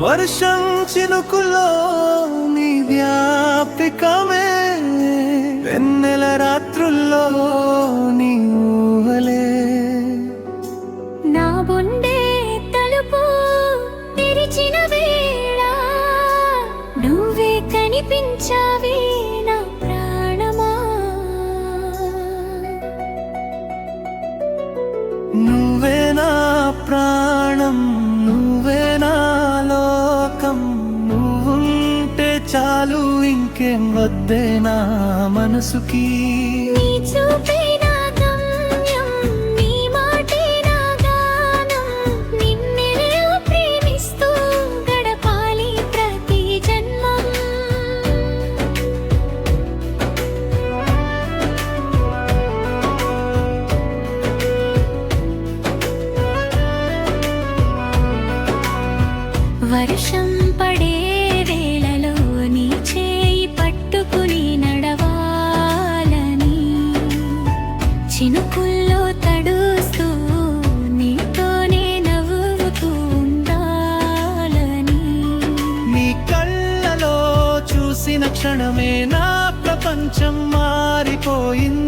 వర్షం చినుకులో నీ జ్ఞాపికమే, వెన్నెల రాత్రుల్లో నీ ఊహలే. నా గుండె తలుపు తెరిచిన వేళ నువ్వే కనిపించావే నా ప్రాణమా. నువ్వే నా ప్రాణం, నువ్వే నా లోకం, నువ్వుంటే చాలు ఇంకేం వద్దే నా మనసుకి. నీ చూపే నా గమ్యం, నీ మాటే నా గానం, నిన్నే ప్రేమిస్తూ గడపాలి ప్రతి జన్మం. వర్షం పడే వేళలో నీ చేయి పట్టుకుని నడవాలని, చినుకుల్లో తడుస్తూ నీతోనే నవ్వుతూ ఉండాలని. నీ కళ్ళలో చూసిన క్షణమే నా ప్రపంచం మారిపోయింది.